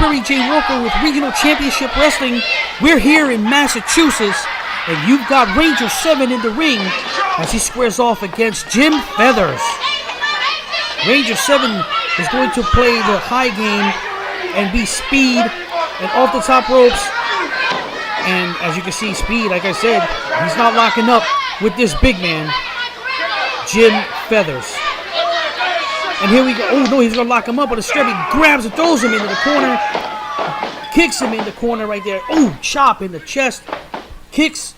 Barry J. Walker with Regional Championship Wrestling. We're here in Massachusetts, and you've got Ranger 7 in the ring as he squares off against Jim Feathers. Ranger 7 is going to play the high game and be speed and off the top ropes. And as you can see, speed, like I said, he's not locking up with this big man, Jim Feathers. And here we go. Oh, no, he's going to lock him up, but a strap. He grabs and throws him into the corner. Kicks him in the corner right there. Oh, chop in the chest. Kicks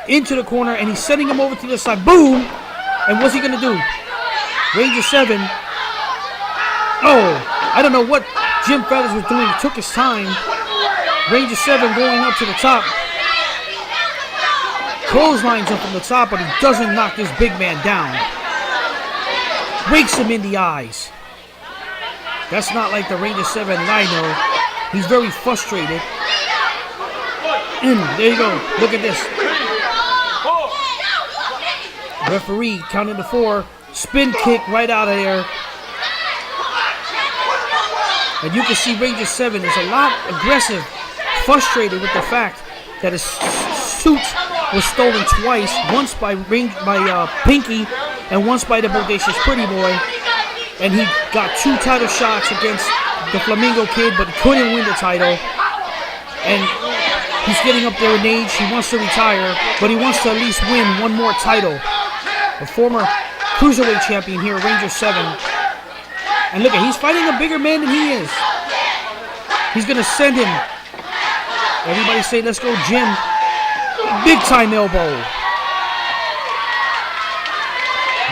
into the corner, and he's sending him over to the side. Boom! And what's he going to do? Ranger 7. Oh, I don't know what Jim Feathers was doing. He took his time. Ranger 7 going up to the top. Clotheslines up from the top, but he doesn't knock this big man down. Rakes him in the eyes. That's not like the Ranger 7 that I know. He's very frustrated. There you go. Look at this. Referee counting to 4. Spin kick right out of there. And you can see Ranger 7 is a lot aggressive, frustrated with the fact that his suit was stolen twice. Once by Pinky and once by the Bodacious Pretty Boy. And he got 2 title shots against the Flamingo Kid, but couldn't win the title. And he's getting up there in age. He wants to retire, but he wants to at least win one more title. A former Cruiserweight champion here, Ranger 7. And look, he's fighting a bigger man than he is. He's going to send him. Everybody say, let's go, Jim. Big time elbow.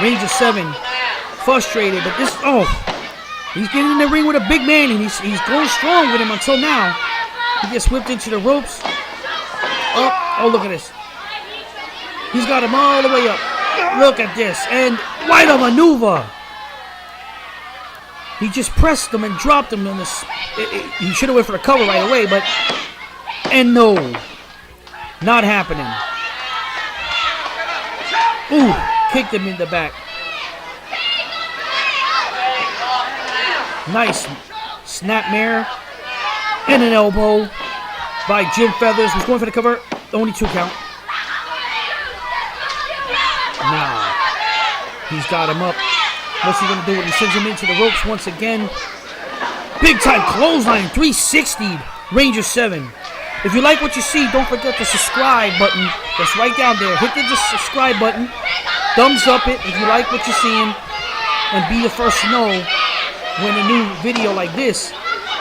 Ranger 7, frustrated, but this, he's getting in the ring with a big man, and he's going strong with him until now. He gets whipped into the ropes. Oh, look at this. He's got him all the way up. Look at this, and quite a maneuver. He just pressed him and dropped him in this. He should have went for the cover right away, but, and no, not happening. Ooh, kicked him in the back. Nice snapmare and an elbow by Jim Feathers. Was going for the cover. Only 2 count. Now he's got him up. What's he going to do? He sends him into the ropes once again. Big time clothesline. 360. Ranger 7. If you like what you see, don't forget the subscribe button. That's right down there. Hit the subscribe button. Thumbs up it if you like what you're seeing. And be the first to know when a new video like this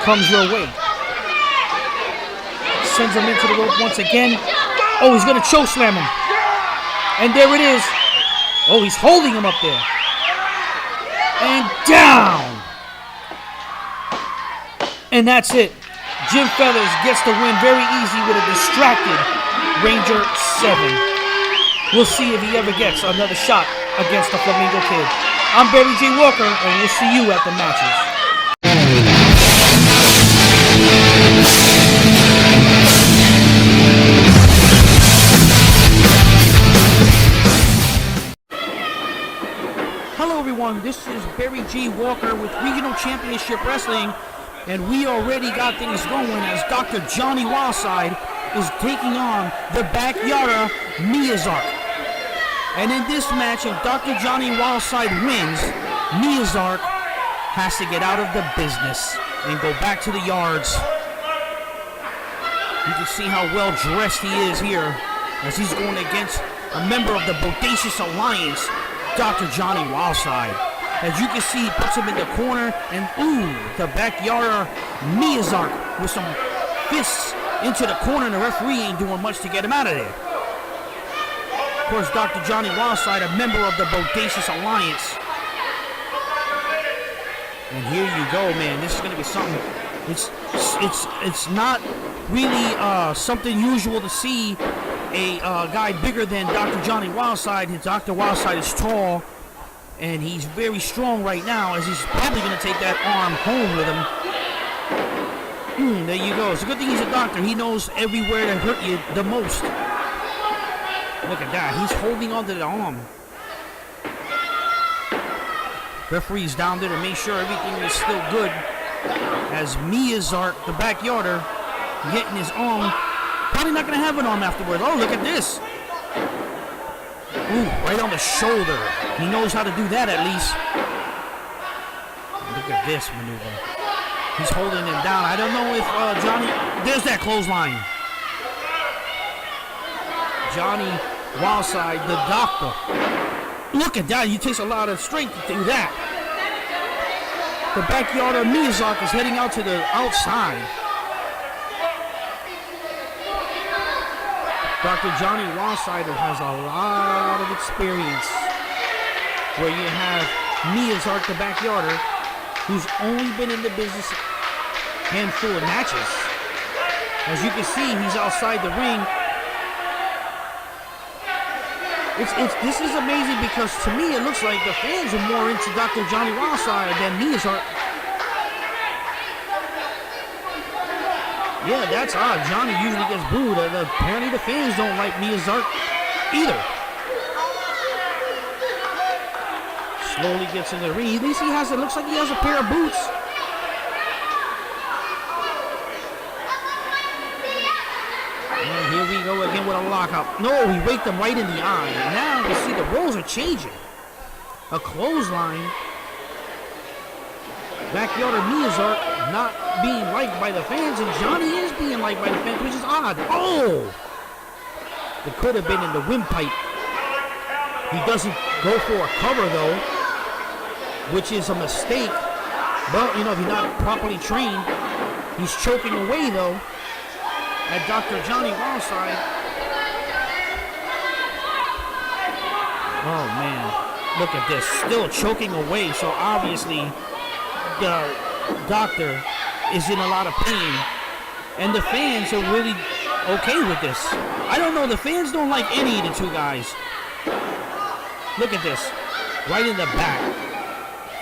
comes your way. Sends him into the rope once again. Oh, he's going to choke slam him. And there it is. Oh, he's holding him up there. And down. And that's it. Jim Feathers gets the win very easy with a distracted Ranger 7. We'll see if he ever gets another shot against the Flamingo Kid. I'm Barry J. Walker, and we'll see you at the matches. Hello everyone, this is Barry J. Walker with Regional Championship Wrestling, and we already got things going as Dr. Johnny Wildside is taking on the Backyarder Miyazaki. And in this match, if Dr. Johnny Wildside wins, Miyazaki has to get out of the business and go back to the yards. You can see how well dressed he is here as he's going against a member of the Bodacious Alliance, Dr. Johnny Wildside. As you can see, he puts him in the corner, and ooh, the Backyarder Miyazaki with some fists into the corner, and the referee ain't doing much to get him out of there. Of course, Dr. Johnny Wildside, a member of the Bodacious Alliance. And here you go, man. This is going to be something. It's not really something usual to see a guy bigger than Dr. Johnny Wildside. Dr. Wildside is tall, and he's very strong right now, as he's probably going to take that arm home with him. There you go. It's a good thing he's a doctor. He knows everywhere to hurt you the most. Look at that. He's holding onto the arm. Referee's down there to make sure everything is still good. As Miyazark, the backyarder, getting his arm. Probably not going to have an arm afterwards. Oh, look at this. Ooh, right on the shoulder. He knows how to do that at least. Look at this maneuver. He's holding him down. I don't know if Johnny... There's that clothesline. Johnny Wildside, the doctor. Look at that. It takes a lot of strength to do that. The backyarder Miyazaki is heading out to the outside. Dr. Johnny Wildside has a lot of experience. Where you have Miyazaki, the backyarder, who's only been in the business a handful of matches. As you can see, he's outside the ring. This is amazing because to me it looks like the fans are more into Dr. Johnny Wildside than Miyazaki. Yeah, that's odd. Johnny usually gets booed. Apparently the fans don't like Miyazaki either. Slowly gets in the ring. At least he has, it looks like he has a pair of boots. And here we go again with a lockout. No, he raked him right in the eye. Now you see the roles are changing. A clothesline. Backyarder Miyazaki not being liked by the fans, and Johnny is being liked by the fans, which is odd. Oh! It could have been in the windpipe. He doesn't go for a cover, though, which is a mistake. But, you know, if you're not properly trained, he's choking away, though, at Dr. Johnny Wildside. Oh, man. Look at this. Still choking away, so obviously the doctor is in a lot of pain. And the fans are really okay with this. I don't know. The fans don't like any of the two guys. Look at this. Right in the back.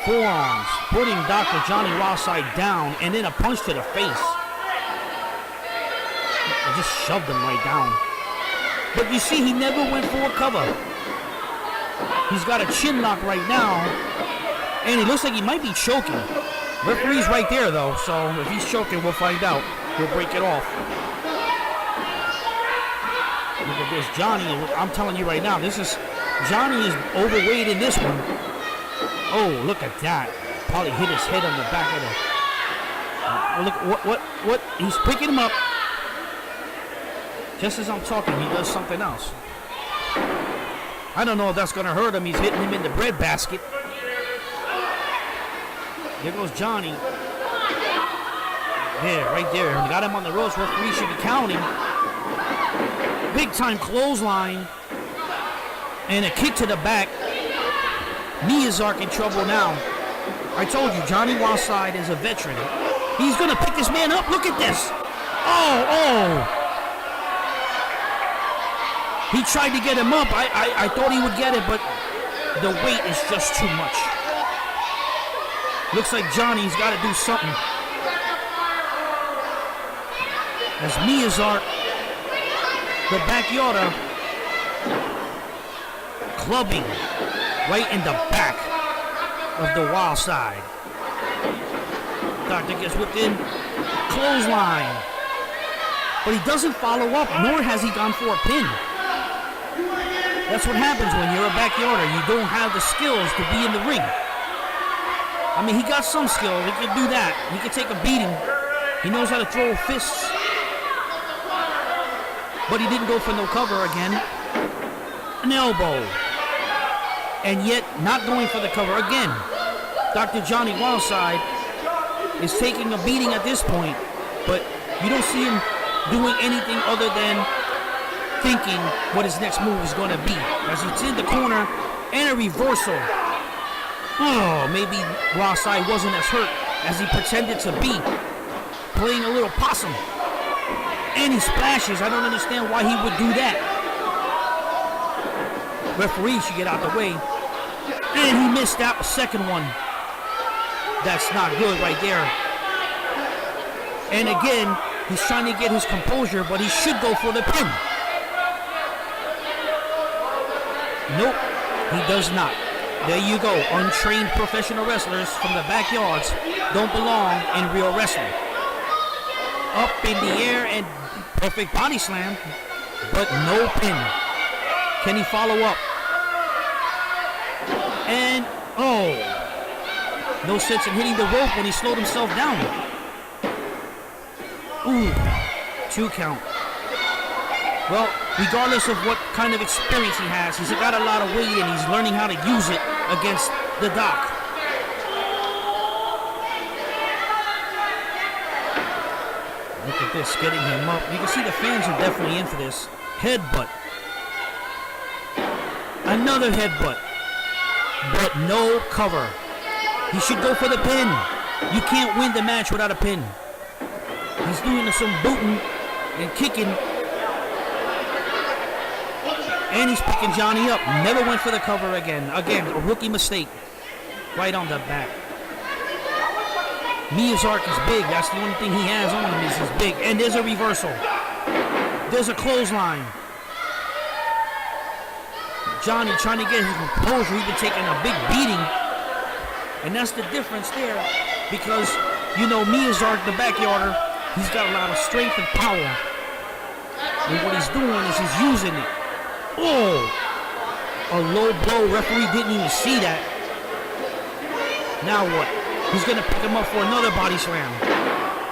Forearms. Putting Dr. Johnny Wildside down. And then a punch to the face. I just shoved him right down. But you see, he never went for a cover. He's got a chin lock right now. And it looks like he might be choking. Referee's right there, though. So if he's choking, we'll find out. He'll break it off. Look at this. Johnny, I'm telling you right now, Johnny is overweight in this one. Oh, look at that. Probably hit his head on the back of the... look, what? He's picking him up. Just as I'm talking, he does something else. I don't know if that's going to hurt him. He's hitting him in the breadbasket. There goes Johnny. Yeah, right there. Got him on the ropes. Referee should be counting. Big time clothesline. And a kick to the back. Miyazaki in trouble now. I told you, Johnny Wildside is a veteran. He's going to pick this man up. Look at this. Oh. He tried to get him up. I thought he would get it, but the weight is just too much. Looks like Johnny's got to do something. As Miyazaki, the backyarder, clubbing right in the back of the Wildside. Doctor gets whipped in. Clothesline. But he doesn't follow up, nor has he gone for a pin. That's what happens when you're a backyarder. You don't have the skills to be in the ring. I mean, he got some skill. He can do that. He can take a beating. He knows how to throw fists. But he didn't go for no cover again. An elbow. And yet, not going for the cover again. Dr. Johnny Wildside is taking a beating at this point. But you don't see him doing anything other than thinking what his next move is going to be. As he's in the corner and a reversal. Oh, maybe Wildside wasn't as hurt as he pretended to be. Playing a little possum. And he splashes. I don't understand why he would do that. Referee should get out the way. And he missed that second one. That's not good right there. And again, he's trying to get his composure, but he should go for the pin. Nope, he does not. There you go. Untrained professional wrestlers from the backyards don't belong in real wrestling. Up in the air and perfect body slam, but no pin. Can he follow up? And, oh. No sense in hitting the rope when he slowed himself down. Ooh, 2 count. Well, regardless of what kind of experience he has, he's got a lot of weight and he's learning how to use it against the Doc. Look at this, getting him up. You can see the fans are definitely in for this. Headbutt. Another headbutt. But no cover. He should go for the pin. You can't win the match without a pin. He's doing some booting and kicking. And he's picking Johnny up. Never went for the cover again. Again, a rookie mistake. Right on the back. Miyazaki is big. That's the only thing he has on him is he's big. And there's a reversal. There's a clothesline. Johnny trying to get his composure. He's been taking a big beating. And that's the difference there. Because, you know, Miyazaki, the backyarder, he's got a lot of strength and power. And what he's doing is he's using it. Oh! A low blow. Referee didn't even see that. Now what? He's going to pick him up for another body slam.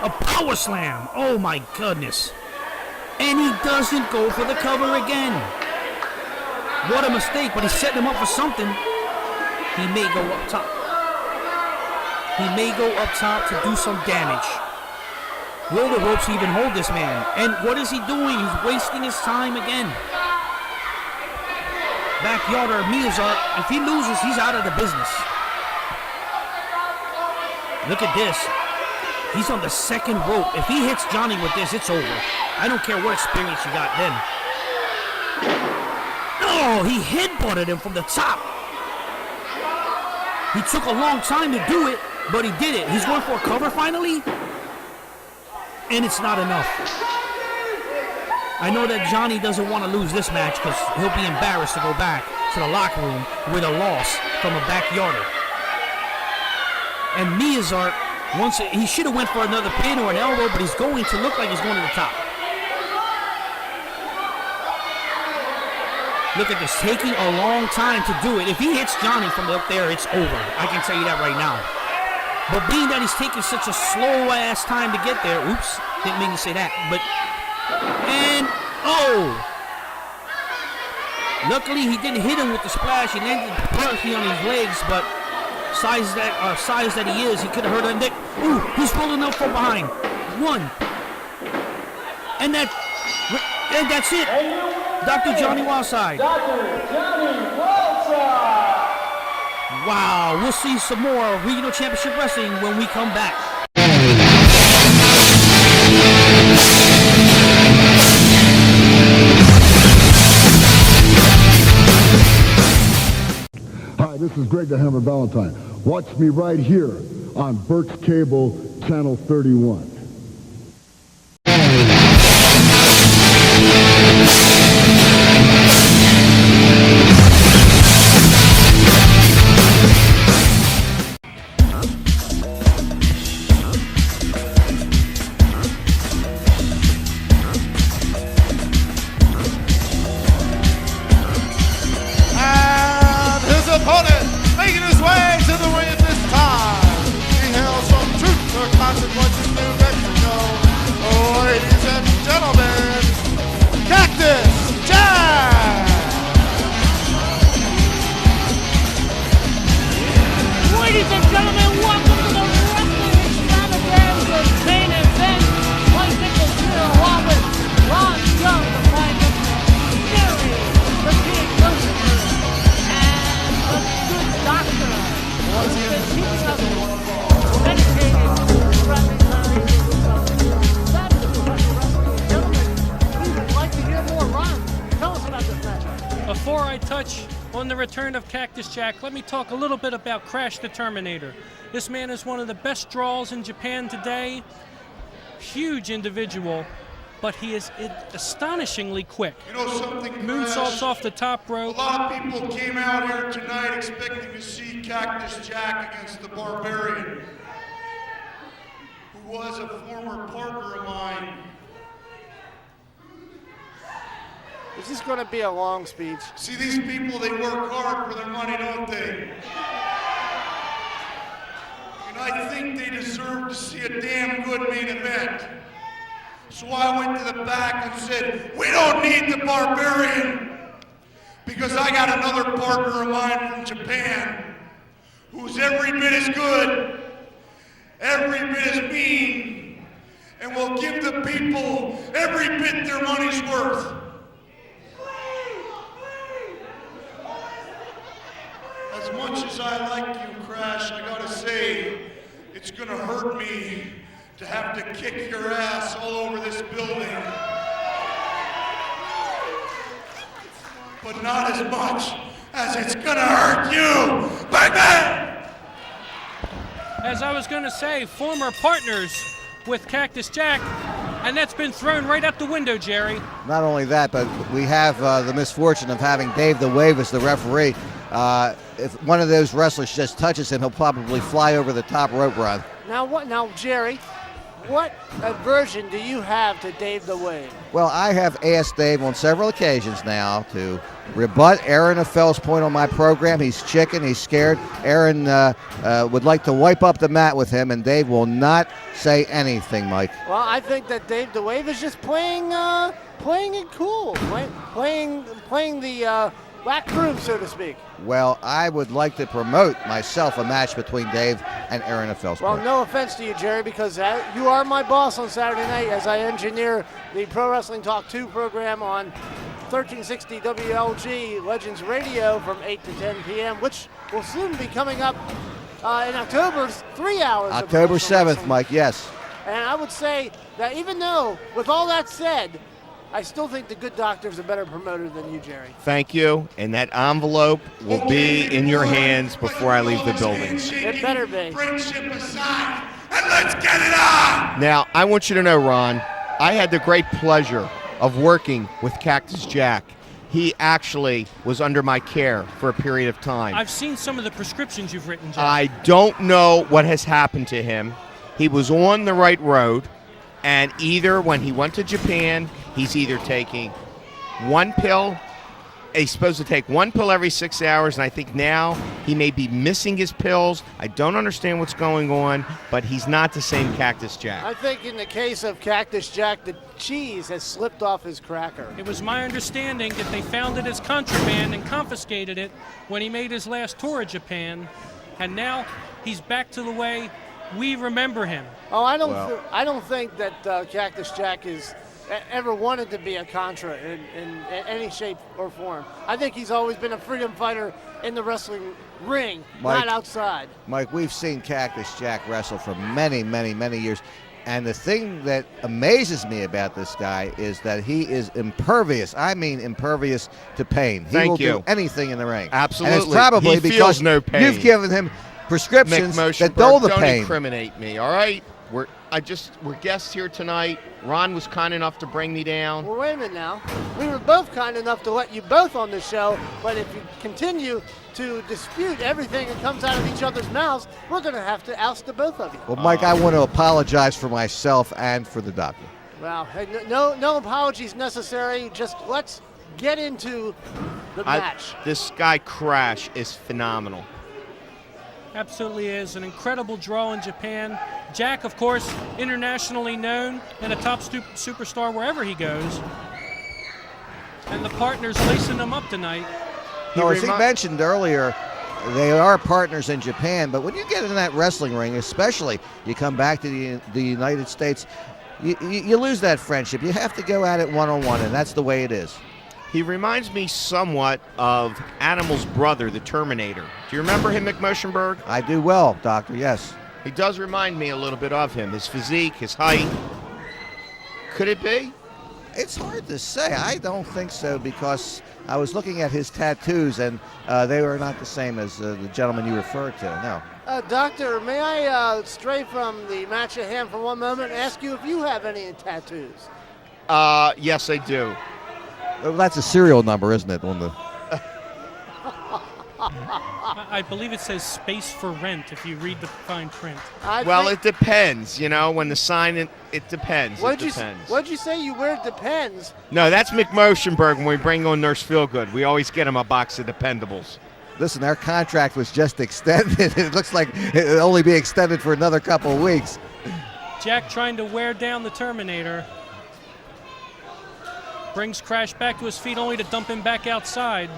A power slam. Oh my goodness. And he doesn't go for the cover again. What a mistake, but he's setting him up for something. He may go up top. He may go up top to do some damage. Will the ropes even hold this man? And what is he doing? He's wasting his time again. Backyarder Miyazaki, if he loses, he's out of the business. Look at this. He's on the second rope. If he hits Johnny with this, it's over. I don't care what experience you got then. Oh, he headbutted him from the top. He took a long time to do it, but he did it. He's going for a cover finally. And it's not enough. I know that Johnny doesn't want to lose this match because he'll be embarrassed to go back to the locker room with a loss from a backyarder. And Miyazaki, he should have went for another pin or an elbow, but he's going to look like he's going to the top. Look at this, taking a long time to do it. If he hits Johnny from up there, it's over. I can tell you that right now. But being that he's taking such a slow-ass time to get there, oops, didn't mean to say that, but, and, oh! Luckily, he didn't hit him with the splash. He landed perfectly on his legs, but size that he is, he could have hurt him. Ooh, he's rolling up from behind. 1. And that's it. Dr. Johnny Wildside. Dr. Johnny Wildside. Wow, we'll see some more Regional Championship Wrestling when we come back. Hi, this is Greg the Hammer Valentine. Watch me right here on Bert's Cable, Channel 31. Before I touch on the return of Cactus Jack, let me talk a little bit about Crash the Terminator. This man is one of the best draws in Japan today. Huge individual. but he is astonishingly quick. You know something, Moonsaults Crash? off the top A rope. lot of people came out here tonight expecting to see Cactus Jack against the Barbarian, who was a former partner of mine. Is this going to be a long speech? See, these people, they work hard for their money, don't they? And I think they deserve to see a damn good main event. So I went to the back and said, we don't need the Barbarian, because I got another partner of mine from Japan who's every bit as good, every bit as mean, and will give the people every bit their money's worth. As much as I like you, Crash, I gotta say, it's gonna hurt me to have to kick your ass all over this building. But not as much as it's gonna hurt you, baby! As I was going to say, former partners with Cactus Jack, and that's been thrown right out the window, Jerry. Not only that, but we have the misfortune of having Dave the Wave as the referee. If one of those wrestlers just touches him, he'll probably fly over the top rope run. Now, Jerry, what aversion do you have to Dave the Wave? Well, I have asked Dave on several occasions now to rebut Aaron of Fell's point on my program. He's chicken, he's scared. Aaron would like to wipe up the mat with him, and Dave will not say anything, Mike. Well, I think that Dave the Wave is just playing it cool, playing the back room, so to speak. Well, I would like to promote myself a match between Dave and Aaron of Fell's Well, point. no offense to you, Jerry, because you are my boss on Saturday night as I engineer the Pro Wrestling Talk 2 program on 1360 WLG Legends Radio from 8 to 10 p.m., which will soon be coming up in October's 3 hours. October of 7th, wrestling. Mike, yes. And I would say that even though, with all that said, I still think the Good Doctor's a better promoter than you, Jerry. Thank you, and that envelope will be in your hands before I leave the building. It better be. Friendship aside, and let's get it on! Now, I want you to know, Ron, I had the great pleasure of working with Cactus Jack. He actually was under my care for a period of time. I've seen some of the prescriptions you've written, Jerry. I don't know what has happened to him. He was on the right road, and either when he went to Japan, he's either taking one pill, he's supposed to take one pill every 6 hours, and I think now he may be missing his pills. I don't understand what's going on, but he's not the same Cactus Jack. I think in the case of Cactus Jack, the cheese has slipped off his cracker. It was my understanding that they found it as contraband and confiscated it when he made his last tour of Japan, and now he's back to the way we remember him. Oh, I don't think that Cactus Jack is ever wanted to be a Contra in any shape or form. I think he's always been a freedom fighter in the wrestling ring, Mike, not outside. Mike, we've seen Cactus Jack wrestle for many, many, many years. And the thing that amazes me about this guy is that he is impervious. I mean impervious to pain. He will do anything in the ring. Absolutely. And it's probably He because feels no pain. you've given him prescriptions Mick that dull the don't pain. incriminate me, all right? We're guests here tonight. Ron was kind enough to bring me down. Well, wait a minute now. We were both kind enough to let you both on the show, but if you continue to dispute everything that comes out of each other's mouths, we're going to have to oust the both of you. Well, Mike, I want to apologize for myself and for the doctor. Well, hey, no apologies necessary. Just let's get into the match. This guy Crash is phenomenal. Absolutely is. An incredible draw in Japan. Jack, of course, internationally known and a top superstar wherever he goes. And the partners lacing him up tonight. No, as he mentioned earlier, they are partners in Japan, but when you get in that wrestling ring, especially you come back to the United States, you lose that friendship. You have to go at it one-on-one, and that's the way it is. He reminds me somewhat of Animal's brother, the Terminator. Do you remember him, McMotionberg? I do well, Doctor, yes. He does remind me a little bit of him. His physique, his height. Could it be? It's hard to say. I don't think so, because I was looking at his tattoos, and they were not the same as the gentleman you referred to, no. Doctor, may I stray from the match at hand for one moment and ask you if you have any tattoos? Yes, I do. Well, that's a serial number, isn't it? On the I believe it says space for rent if you read the fine print. Well, it depends. You know, when the sign, it depends. What'd Depends. you say? You wear Depends? No, that's McMotionberg when we bring on Nurse Feelgood. We always get him a box of Dependables. Listen, our contract was just extended. It looks like it'll only be extended for another couple of weeks. Jack trying to wear down the Terminator. Brings Crash back to his feet only to dump him back outside.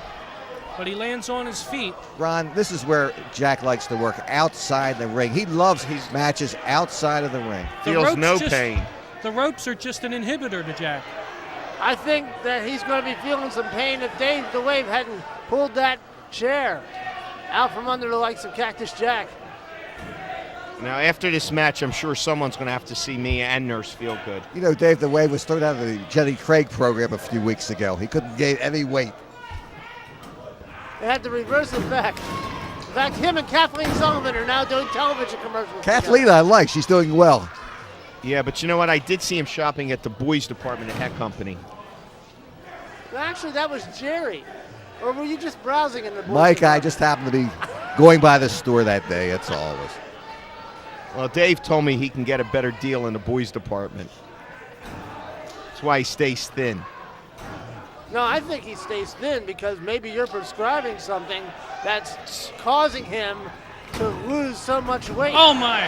But he lands on his feet. Ron, this is where Jack likes to work, outside the ring. He loves his matches outside of the ring. Feels no pain. The ropes are just an inhibitor to Jack. I think that he's going to be feeling some pain if Dave the Wave hadn't pulled that chair out from under the likes of Cactus Jack. Now, after this match, I'm sure someone's going to have to see me and Nurse Feelgood. You know, Dave the Wave was thrown out of the Jenny Craig program a few weeks ago. He couldn't gain any weight. It had the reverse effect. In fact, him and Kathleen Sullivan are now doing television commercials. Kathleen, I like. She's doing well. Yeah, but you know what? I did see him shopping at the boys department at Heck Company. Well, actually, that was Jerry. Or were you just browsing in the boys Mike, I department? just happened to be going by the store that day. That's all it was. Well, Dave told me he can get a better deal in the boys department. That's why he stays thin. No, I think he stays thin because maybe you're prescribing something that's causing him to lose so much weight. Oh, my.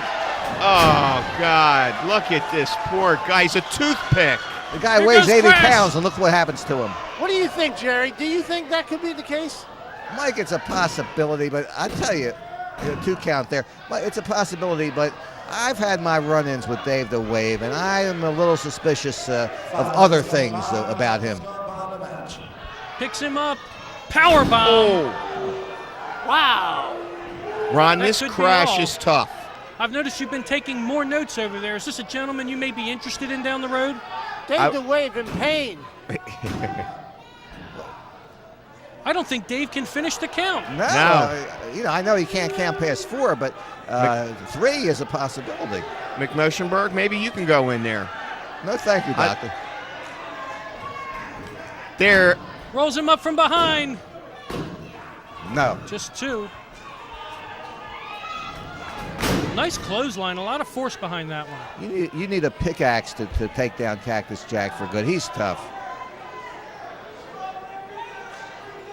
Oh, God. Look at this poor guy. He's a toothpick. The guy Here weighs goes 80 Crash. pounds, and look what happens to him. What do you think, Jerry? Do you think that could be the case? Mike, it's a possibility, but I tell you, 2 count there. But it's a possibility, but I've had my run-ins with Dave the Wave, and I am a little suspicious of other things about him. Picks him up. Power bomb. Oh, Wow. Ron, That this could be crash all. is tough. I've noticed you've been taking more notes over there. Is this a gentleman you may be interested in down the road? Dave the Wave in pain. I don't think Dave can finish the count. No. You know, I know he can't count past 4, but 3 is a possibility. McMotionberg, maybe you can go in there. No, thank you, Doctor. There. Rolls him up from behind. No. Just 2. Nice clothesline. A lot of force behind that one. You need a pickaxe to take down Cactus Jack for good. He's tough.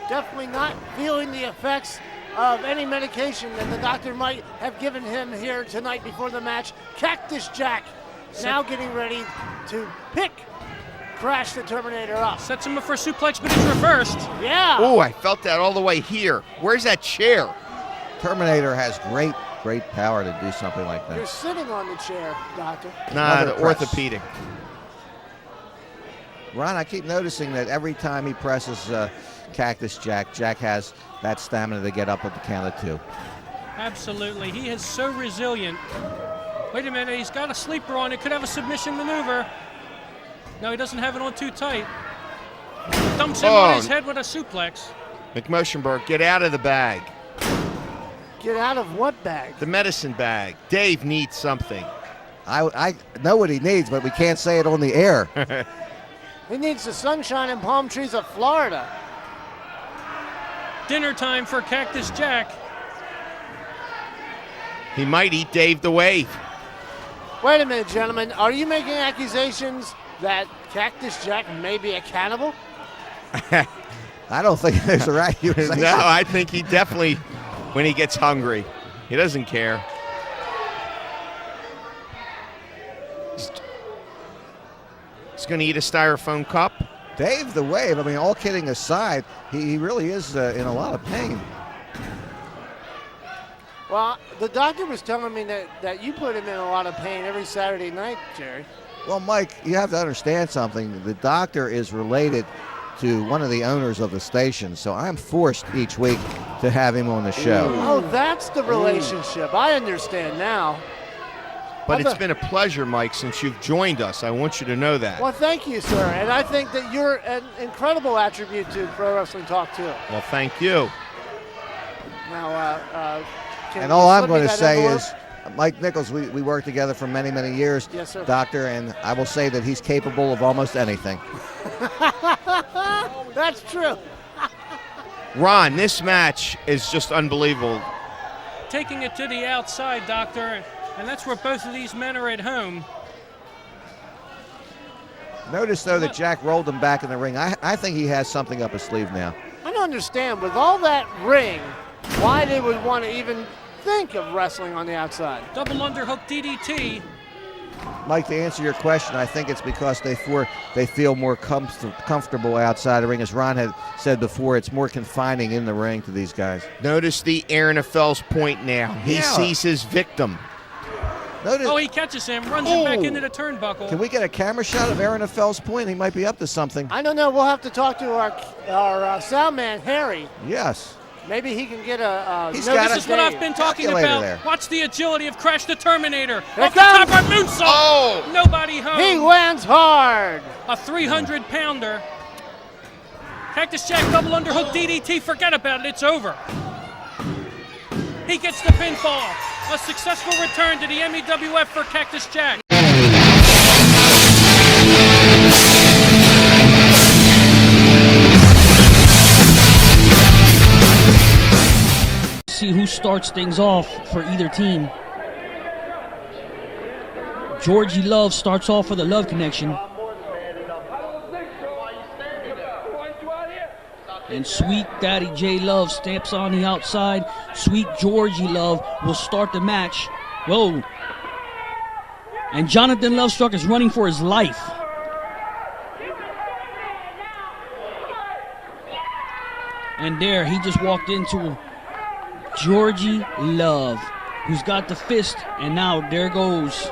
Definitely not feeling the effects of any medication that the doctor might have given him here tonight before the match. Cactus Jack now getting ready to pick Crash the Terminator up. Sets him up for a suplex, but it's reversed. Yeah. Oh, I felt that all the way here. Where's that chair? Terminator has great power to do something like You're that. sitting on the chair, Doctor. Nah, Another the press. orthopedic. Ron, I keep noticing that every time he presses Cactus Jack, Jack has that stamina to get up at the count of 2. Absolutely. He is so resilient. Wait a minute. He's got a sleeper on. It could have a submission maneuver. No, he doesn't have it on too tight. Dumps him on his head with a suplex. McMotionberg, get out of the bag. Get out of what bag? The medicine bag. Dave needs something. I know what he needs, but we can't say it on the air. He needs the sunshine and palm trees of Florida. Dinner time for Cactus Jack. He might eat Dave the Wave. Wait a minute, gentlemen. Are you making accusations that Cactus Jack may be a cannibal? I don't think there's a right accusation. No, I think he definitely, when he gets hungry, he doesn't care. He's going to eat a styrofoam cup. Dave the Wave, I mean, all kidding aside, he really is in a lot of pain. Well, the doctor was telling me that you put him in a lot of pain every Saturday night, Jerry. Well, Mike, you have to understand something. The doctor is related to one of the owners of the station, so I'm forced each week to have him on the show. Oh, that's the relationship. I understand now. But it's been a pleasure, Mike, since you've joined us. I want you to know that. Well, thank you, sir. And I think that you're an incredible attribute to Pro Wrestling Talk, too. Well, thank you. Now, can And you all I'm slip me going to that say envelope? is Mike Nichols, we worked together for many, many years, Yes, sir. Doctor, and I will say that he's capable of almost anything. That's true. Ron, this match is just unbelievable. Taking it to the outside, Doctor, and that's where both of these men are at home. Notice, though, that Jack rolled him back in the ring. I think he has something up his sleeve now. I don't understand, with all that ring, why they would want to even think of wrestling on the outside. Double underhook DDT. Mike, to answer your question, I think it's because they feel more comfortable outside the ring. As Ron had said before, it's more confining in the ring to these guys. Notice the Aaron of Fell's point now. He sees his victim. Oh, he catches him, runs him back into the turnbuckle. Can we get a camera shot of Aaron of Fell's point? He might be up to something. I don't know. We'll have to talk to our sound man, Harry. Yes. Maybe he can get a He's notice got This is what I've been talking about. there. Watch the agility of Crash the Terminator. Here Off the top of moonsault. Oh! Nobody home. He lands hard. A 300-pounder. Cactus Jack double underhook DDT. Forget about it. It's over. He gets the pinfall. A successful return to the MEWF for Cactus Jack. See who starts things off for either team. Georgie Love starts off for the Love Connection. And Sweet Daddy J Love stamps on the outside. Sweet Georgie Love will start the match. Whoa. And Jonathon Luvstruk is running for his life. And there, he just walked into Georgie Love, who's got the fist. And now there goes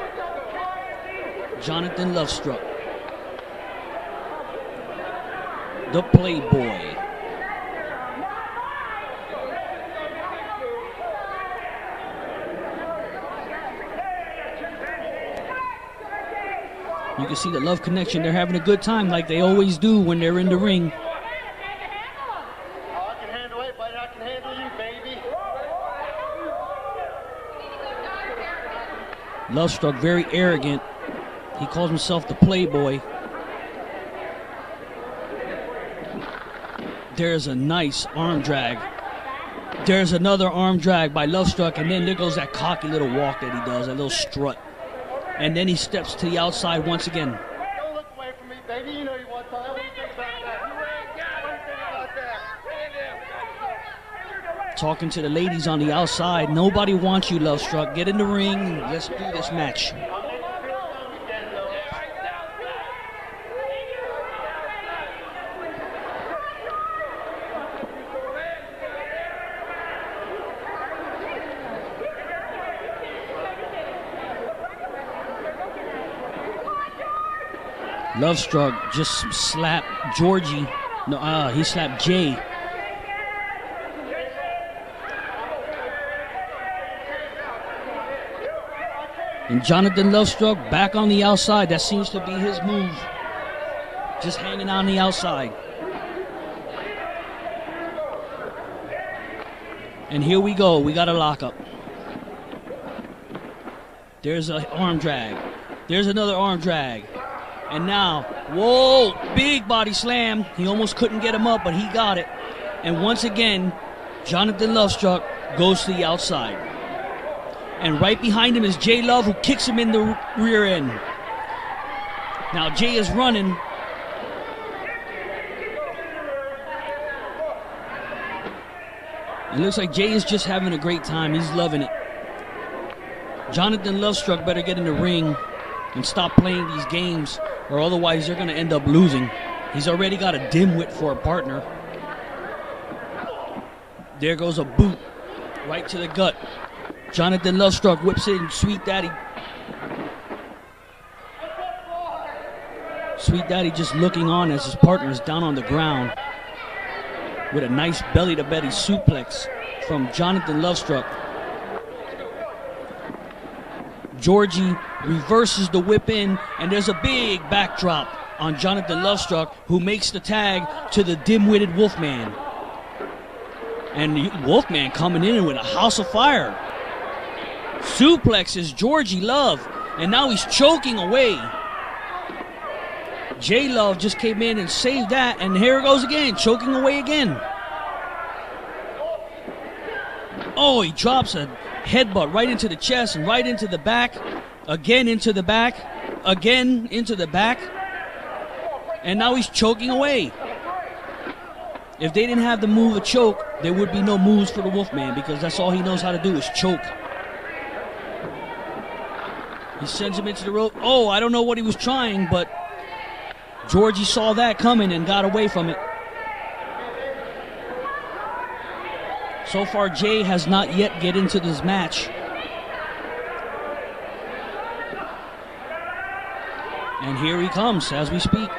Jonathon Luvstruk, the Playboy. You can see the Love Connection. They're having a good time like they always do when they're in the ring. I can handle it, but I can handle you, baby. Luvstruk very arrogant. He calls himself the Playboy. There's a nice arm drag. There's another arm drag by Luvstruk, and then there goes that cocky little walk that he does, that little strut. And then he steps to the outside once again. Don't look away from me, baby. You know you want time. What do you think about that? What do you think about that? Talking to the ladies on the outside. Nobody wants you, Luvstruk. Get in the ring. Let's do this match. Luvstruk just slapped Georgie. No, he slapped Jay. And Jonathon Luvstruk back on the outside. That seems to be his move. Just hanging on the outside. And here we go. We got a lockup. There's an arm drag. There's another arm drag. And now, whoa, big body slam. He almost couldn't get him up, but he got it. And once again, Jonathon Luvstruk goes to the outside. And right behind him is Jay Love, who kicks him in the rear end. Now Jay is running. It looks like Jay is just having a great time. He's loving it. Jonathon Luvstruk better get in the ring and stop playing these games, or otherwise they're going to end up losing. He's already got a dimwit for a partner. There goes a boot right to the gut. Jonathon Luvstruk whips in Sweet Daddy. Sweet Daddy just looking on as his partner is down on the ground with a nice belly-to-belly suplex from Jonathon Luvstruk. Georgie reverses the whip in, and there's a big backdrop on Jonathon Luvstruk, who makes the tag to the dim-witted Wolfman. And Wolfman coming in with a house of fire. Suplexes Georgie Love, and now he's choking away. J Love just came in and saved that, and here it goes again, choking away again. Oh, he drops a headbutt right into the chest and right into the back, again into the back, again into the back, and now he's choking away. If they didn't have the move of choke, there would be no moves for the Wolfman, because that's all he knows how to do is choke. He sends him into the rope. Oh, I don't know what he was trying, but Georgie saw that coming and got away from it. So far, Jay has not yet get into this match. And here he comes as we speak.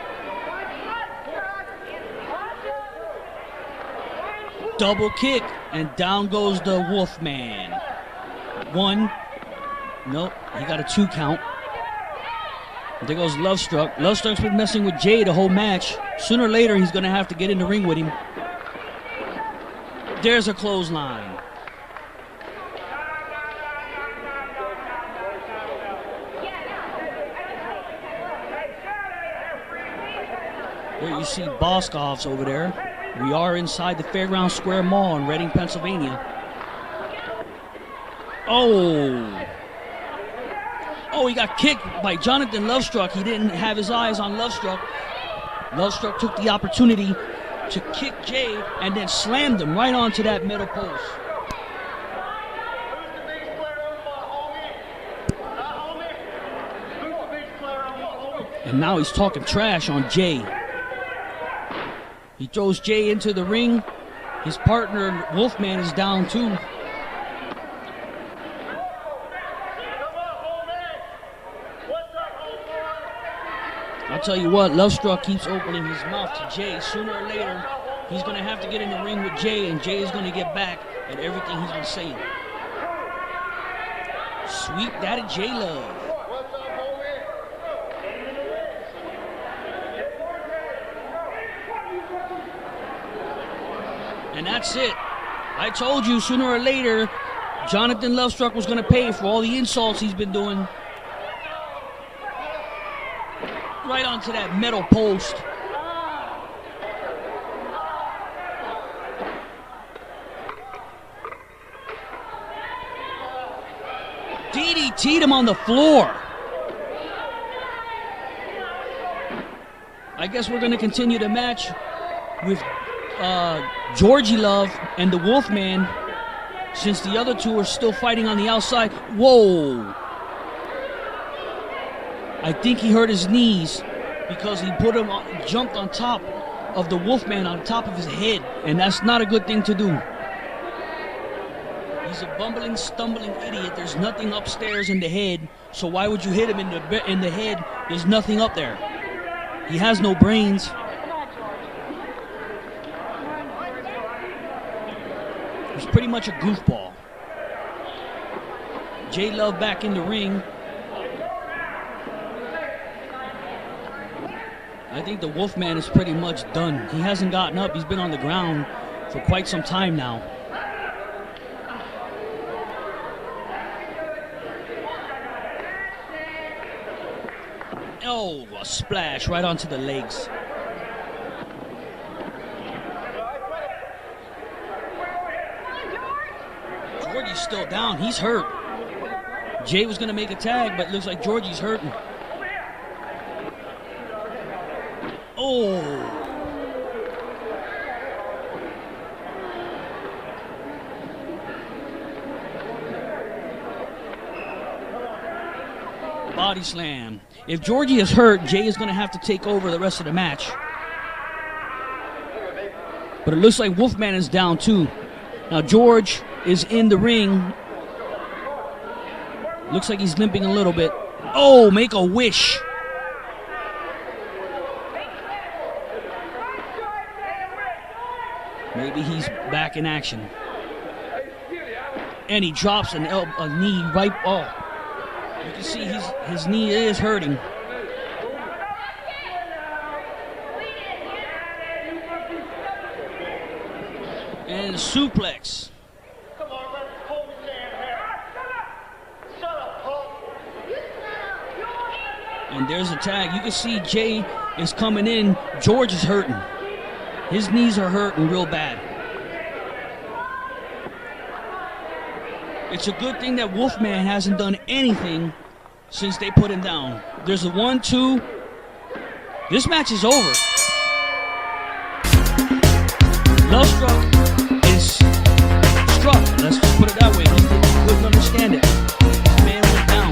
Double kick, and down goes the Wolfman. 1. Nope, he got a 2 count. There goes Luvstruk. Luvstruk's been messing with Jay the whole match. Sooner or later, he's going to have to get in the ring with him. There's a clothesline. There you see Boscov's over there. We are inside the Fairground Square Mall in Reading, Pennsylvania. Oh, he got kicked by Jonathon Luvstruk. He didn't have his eyes on Luvstruk. Luvstruk took the opportunity to kick Jay and then slammed him right onto that middle post. And now he's talking trash on Jay. He throws Jay into the ring. His partner, Wolfman, is down too. I'll tell you what, Luvstruk keeps opening his mouth to Jay. Sooner or later, he's going to have to get in the ring with Jay, and Jay is going to get back at everything he's been saying. Sweet Daddy J Love. And that's it. I told you sooner or later, Jonathon Luvstruk was going to pay for all the insults he's been doing. Right onto that metal post. DDT'd him on the floor. I guess we're going to continue the match with Georgie Love and the Wolfman, since the other two are still fighting on the outside. Whoa. I think he hurt his knees because he jumped on top of the Wolfman, on top of his head, and that's not a good thing to do. He's a bumbling, stumbling idiot. There's nothing upstairs in the head, so why would you hit him in the head? There's nothing up there. He has no brains. He's pretty much a goofball. J Love back in the ring. I think the Wolfman is pretty much done. He hasn't gotten up. He's been on the ground for quite some time now. Oh, a splash right onto the legs. Georgie's still down. He's hurt. Jay was going to make a tag, but it looks like Georgie's hurting. Oh. Body slam. If Georgie is hurt, Jay is going to have to take over the rest of the match. But it looks like Wolfman is down too. Now George is in the ring. Looks like he's limping a little bit. Oh, make a wish. Maybe he's back in action. And he drops a knee right. Oh, you can see his knee is hurting. And a suplex. And there's a tag. You can see Jay is coming in. George is hurting. His knees are hurting real bad. It's a good thing that Wolfman hasn't done anything since they put him down. There's a 1-2. This match is over. Luvstruk is struck. Let's just put it that way. He couldn't understand it. Man went down.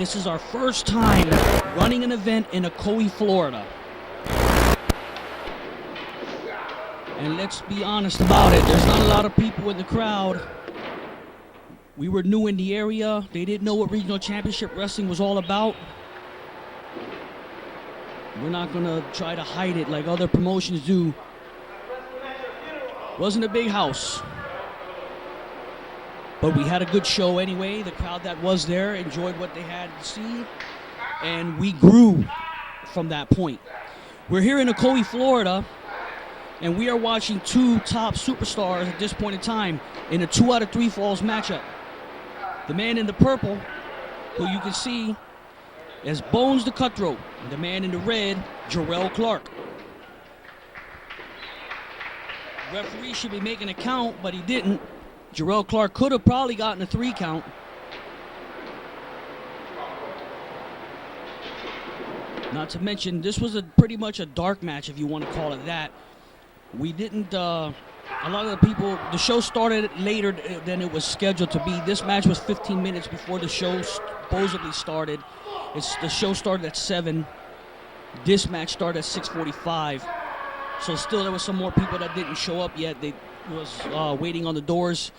This is our first time running an event in Ocoee, Florida. And let's be honest about it, there's not a lot of people in the crowd. We were new in the area. They didn't know what regional championship wrestling was all about. We're not gonna try to hide it like other promotions do. Wasn't a big house. But we had a good show anyway. The crowd that was there enjoyed what they had to see, and we grew from that point. We're here in Ocoee, Florida, and we are watching two top superstars at this point in time in a 2 out of 3 falls matchup. The man in the purple, who you can see as Bonez the Cutthroat, and the man in the red, Jerrelle Clark. Referee should be making a count, but he didn't. Jerrelle Clark could have probably gotten a 3 count. Not to mention, this was pretty much a dark match, if you want to call it that. We didn't, a lot of the people, the show started later than it was scheduled to be. This match was 15 minutes before the show supposedly started. The show started at 7. This match started at 6:45. So still there was some more people that didn't show up yet. They was waiting on the doors,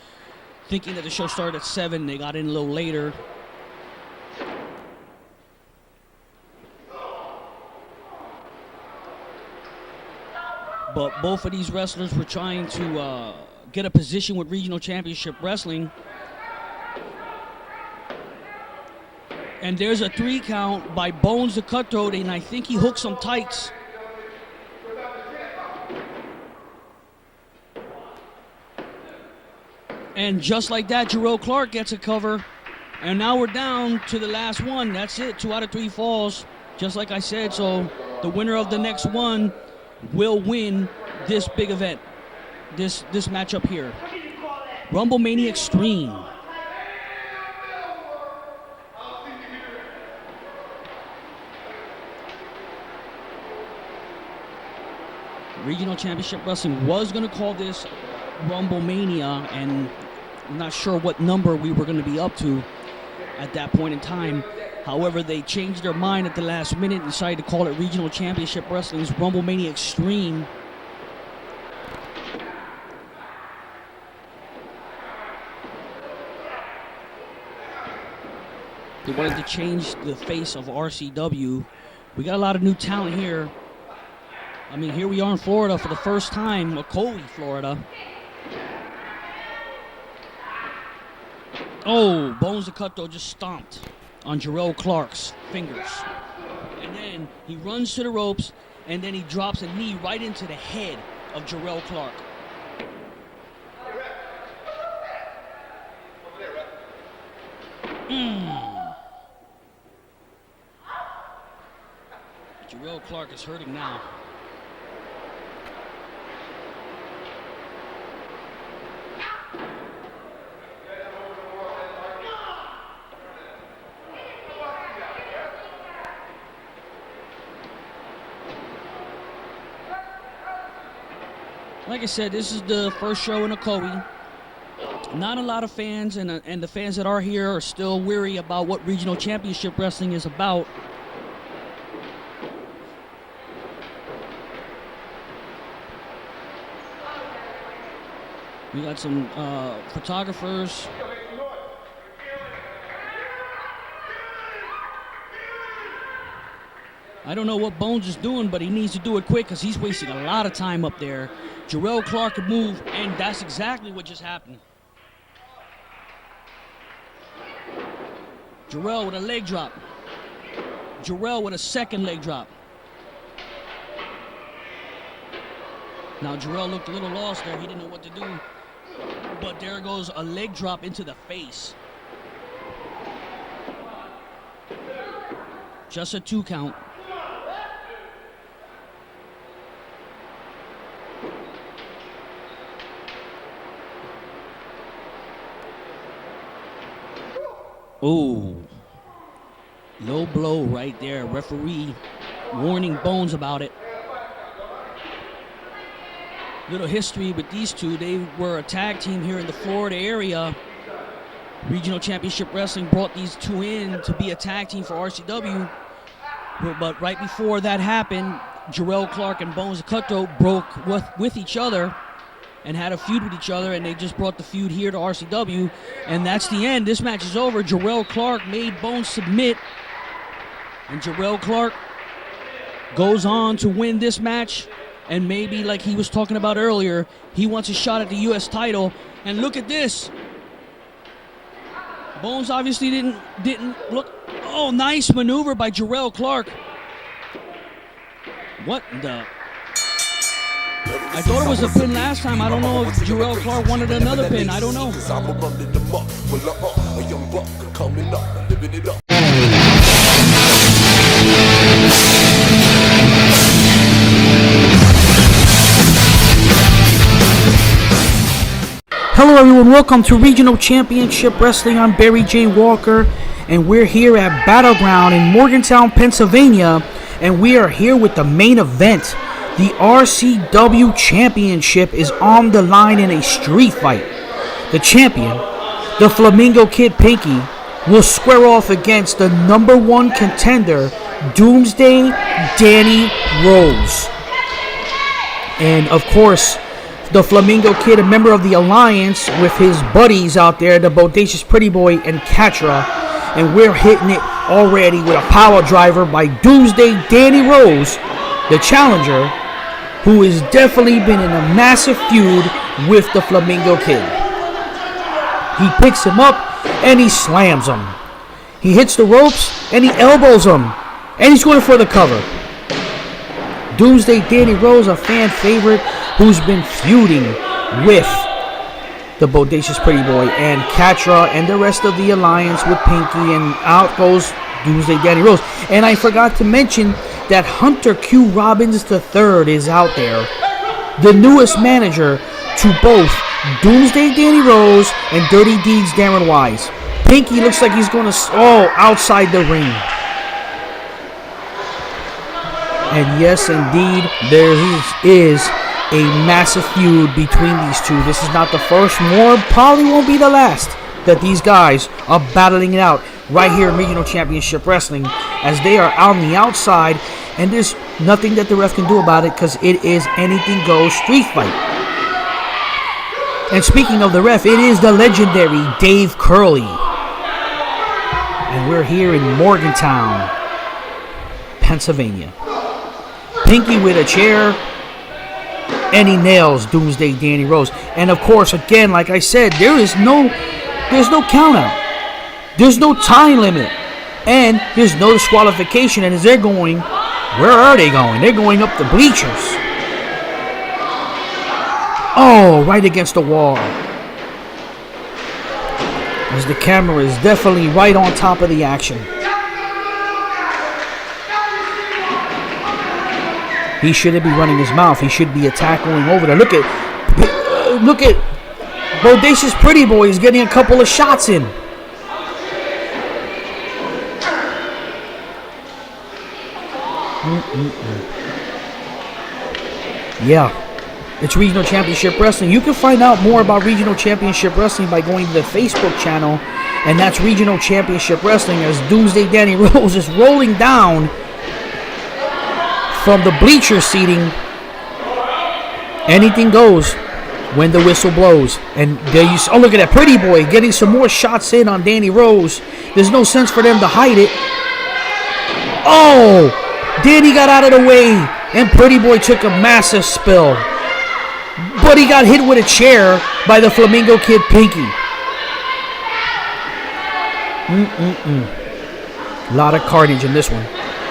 thinking that the show started at 7. They got in a little later. But both of these wrestlers were trying to get a position with Regional Championship Wrestling. And there's a 3 count by Bonez the Cutthroat, and I think he hooked some tights. And just like that, Jerrelle Clark gets a cover. And now we're down to the last one. That's it, 2 out of 3 falls. Just like I said, so the winner of the next one will win this big event, this matchup here. Rumble Mania Extreme. Regional Championship Wrestling was going to call this Rumble Mania, and I'm not sure what number we were going to be up to at that point in time. However, they changed their mind at the last minute and decided to call it Regional Championship Wrestling's Rumble Mania Extreme. They wanted to change the face of RCW. We got a lot of new talent here. I mean, here we are in Florida for the first time, Ocoee, Florida. Oh, Bonez the Cutthroat just stomped on Jerrelle Clark's fingers. And then he runs to the ropes, and then he drops a knee right into the head of Jerrelle Clark. Jerrelle Clark is hurting now. Like I said, this is the first show in Ocoee. Not a lot of fans, and the fans that are here are still weary about what Regional Championship Wrestling is about. We got some photographers. I don't know what Bonez is doing, but he needs to do it quick because he's wasting a lot of time up there. Jerrelle Clark could move, and that's exactly what just happened. Jerrelle with a leg drop. Jerrelle with a second leg drop. Now Jerrelle looked a little lost there. He didn't know what to do. But there goes a leg drop into the face. Just a 2 count. Oh, low blow right there. Referee warning Bonez about it. Little history with these two. They were a tag team here in the Florida area. Regional Championship Wrestling brought these two in to be a tag team for RCW. But right before that happened, Jerrelle Clark and Bonez the Cutthroat broke with each other and had a feud with each other, and they just brought the feud here to RCW, and that's the end. This match is over. Jerrelle Clark made Bonez submit, and Jerrelle Clark goes on to win this match, and maybe, like he was talking about earlier, he wants a shot at the U.S. title. And look at this. Bonez obviously didn't look. Oh, nice maneuver by Jerrelle Clark. What the? I thought it was a pin last time. I don't know if Jerrelle Clark wanted another pin. I don't know. Hello everyone, welcome to Regional Championship Wrestling. I'm Barry J. Walker, and we're here at Battleground in Morgantown, Pennsylvania, and we are here with the main event. The RCW Championship is on the line in a street fight. The champion, the Flamingo Kid Pinky, will square off against the number one contender, Doomsday Danny Rose. And of course, the Flamingo Kid, a member of the Alliance, with his buddies out there, the Bodacious Pretty Boy and Catra. And we're hitting it already with a power driver by Doomsday Danny Rose, the challenger, who has definitely been in a massive feud with the Flamingo Kid. He picks him up and he slams him. He hits the ropes and he elbows him. And he's going for the cover. Doomsday Danny Rose, a fan favorite who's been feuding with the Bodacious Pretty Boy and Catra and the rest of the Alliance with Pinky, and out goes Doomsday Danny Rose. And I forgot to mention that Hunter Q. Robbins III is out there, the newest manager to both Doomsday Danny Rose and Dirty Deeds Darren Wise. Pinky looks like he's going to outside the ring. And yes, indeed, there is a massive feud between these two. This is not the first, probably won't be the last, that these guys are battling it out right here in Regional Championship Wrestling, as they are on the outside, and there's nothing that the ref can do about it because it is anything goes street fight. And speaking of the ref, it is the legendary Dave Curley. And we're here in Morgantown, Pennsylvania. Pinky with a chair, and he nails Doomsday Danny Rose. And of course, again, like I said, there's no count out. There's no time limit. And there's no disqualification. And as they're going, where are they going? They're going up the bleachers. Oh, right against the wall. As the camera is definitely right on top of the action. He shouldn't be running his mouth. He should be going over there. Look at Bodacious Pretty Boy is getting a couple of shots in. Yeah, it's Regional Championship Wrestling. You can find out more about Regional Championship Wrestling by going to the Facebook channel, and that's Regional Championship Wrestling, as Doomsday Danny Rose is rolling down from the bleacher seating. Anything goes when the whistle blows. And there you see, oh, look at that Pretty Boy getting some more shots in on Danny Rose. There's no sense for them to hide it. Oh, Danny got out of the way, and Pretty Boy took a massive spill. But he got hit with a chair by the Flamingo Kid Pinky. A lot of carnage in this one.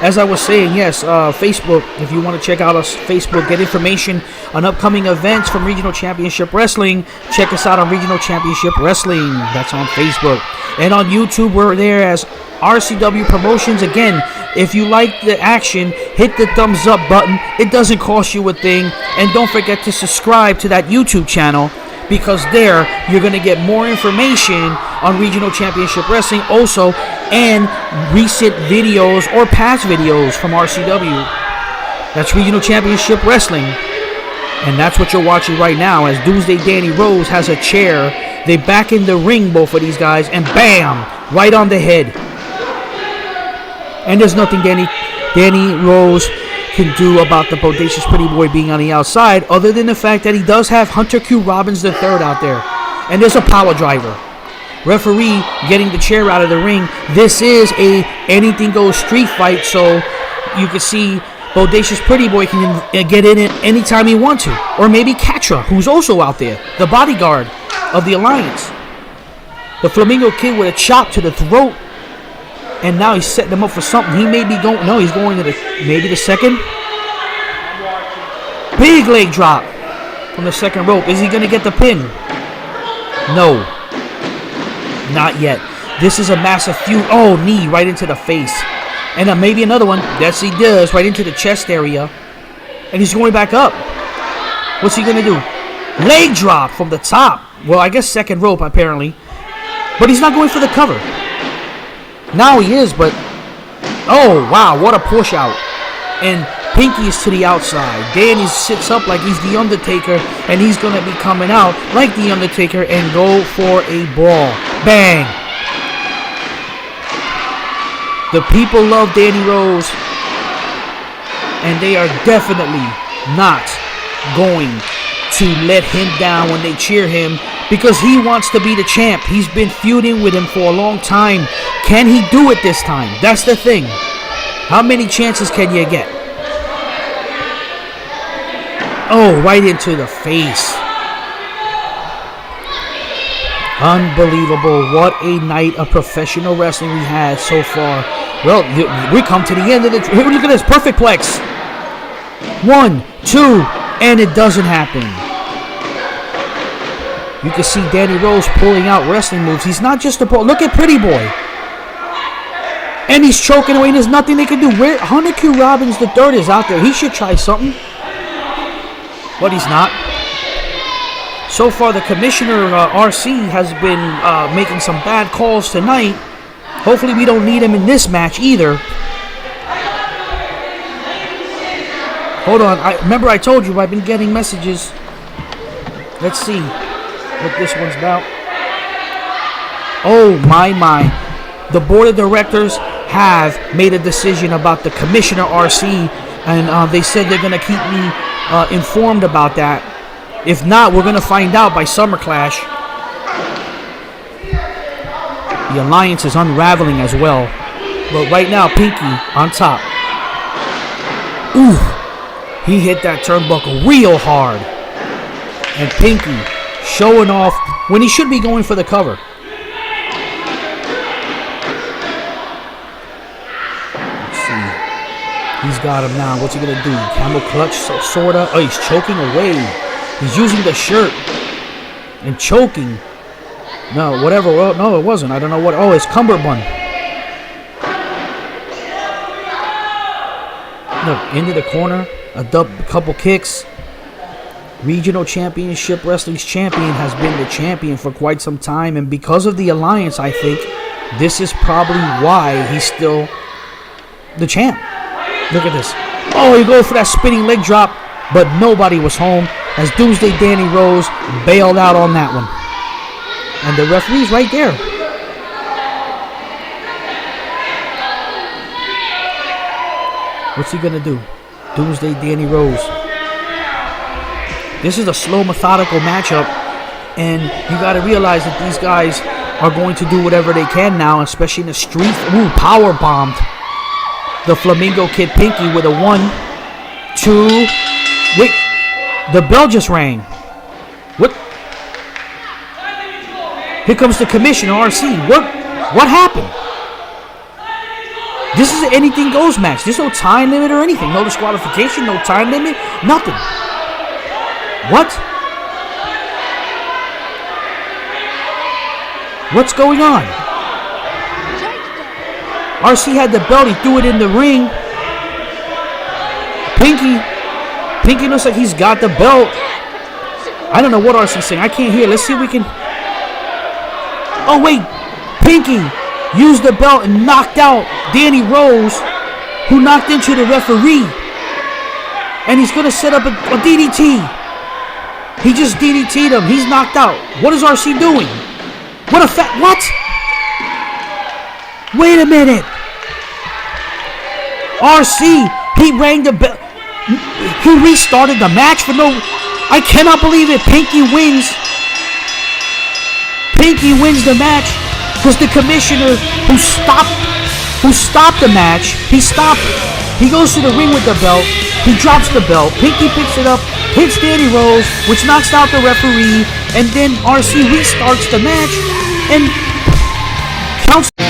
As I was saying, yes, Facebook, if you want to check out us, Facebook, get information on upcoming events from Regional Championship Wrestling, check us out on Regional Championship Wrestling. That's on Facebook. And on YouTube, we're there as RCW Promotions. Again, if you like the action, hit the thumbs up button. It doesn't cost you a thing. And don't forget to subscribe to that YouTube channel, because there you're going to get more information on Regional Championship Wrestling also, and recent videos or past videos from RCW. That's Regional Championship Wrestling. And that's what you're watching right now, as Doomsday Danny Rose has a chair. They back in the ring, both of these guys, and bam, right on the head. And there's nothing Danny Rose can do about the Bodacious Pretty Boy being on the outside, other than the fact that he does have Hunter Q. Robbins III out there. And there's a power driver. Referee getting the chair out of the ring. This is a anything goes street fight, so you can see Bodacious Pretty Boy can get in it anytime he wants to. Or maybe Catra, who's also out there, the bodyguard of the Alliance. The Flamingo Kid with a chop to the throat. And now he's setting him up for something. He may be going, no, he's going to maybe the second. Big leg drop from the second rope. Is he going to get the pin? No. Not yet. This is a massive feud. Oh, knee right into the face. And then maybe another one. Yes, he does. Right into the chest area. And he's going back up. What's he going to do? Leg drop from the top. Well, I guess second rope, apparently. But he's not going for the cover. Now he is, but... Oh, wow. What a push out. And Pinky is to the outside. Danny sits up like he's the Undertaker. And he's going to be coming out like the Undertaker and go for a brawl. Bang. The people love Danny Rose. And they are definitely not going to let him down when they cheer him, because he wants to be the champ. He's been feuding with him for a long time. Can he do it this time? That's the thing. How many chances can you get? Oh, right into the face. Unbelievable. What a night of professional wrestling we had so far. Well, we come to the end of the... Look at this. Perfect plex. 1, 2, and it doesn't happen. You can see Danny Rose pulling out wrestling moves. He's not just a ball. Look at Pretty Boy. And he's choking away. There's nothing they can do. Where Hunter Q. Robbins III is out there. He should try something. But he's not. So far, the commissioner, RC, has been making some bad calls tonight. Hopefully we don't need him in this match either. Hold on. Remember I told you I've been getting messages. Let's see what this one's about. Oh, my. The board of directors have made a decision about the commissioner, RC. And they said they're going to keep me informed about that. If not, we're going to find out by Summer Clash. The alliance is unraveling as well. But right now, Pinky on top. Ooh. He hit that turnbuckle real hard. And Pinky showing off when he should be going for the cover. Let's see. He's got him now. What's he going to do? Camel clutch, sort of. Oh, he's choking away. He's using the shirt and choking. No, whatever. Well, no, it wasn't. I don't know what. Oh, it's cummerbund. Look, into the corner. A couple kicks. Regional Championship Wrestling's champion has been the champion for quite some time. And because of the alliance, I think this is probably why he's still the champ. Look at this. Oh, he goes for that spinning leg drop. But nobody was home as Doomsday Danny Rose bailed out on that one. And the referee's right there. What's he going to do? Doomsday Danny Rose. This is a slow, methodical matchup. And you got to realize that these guys are going to do whatever they can now, especially in the street. Ooh, power bombed the Flamingo Kid Pinky with a 1, 2. Wait, the bell just rang. What? Here comes the commissioner, RC. What happened? This is an anything goes match. There's no time limit or anything. No disqualification, no time limit, nothing. What? What's going on? RC had the belt. He threw it in the ring. Pinky looks like he's got the belt. I don't know what RC's saying. I can't hear. Let's see if we can. Oh, wait. Pinky used the belt and knocked out Danny Rose, who knocked into the referee. And he's going to set up a DDT. He just DDT'd him. He's knocked out. What is RC doing? What? Wait a minute. RC, he rang the bell. He restarted the match for no... I cannot believe it. Pinky wins. Pinky wins the match because the commissioner who stopped the match, he stopped it. He goes to the ring with the belt. He drops the belt. Pinky picks it up, hits Danny Rose, which knocks out the referee, and then RC restarts the match. And Pounce.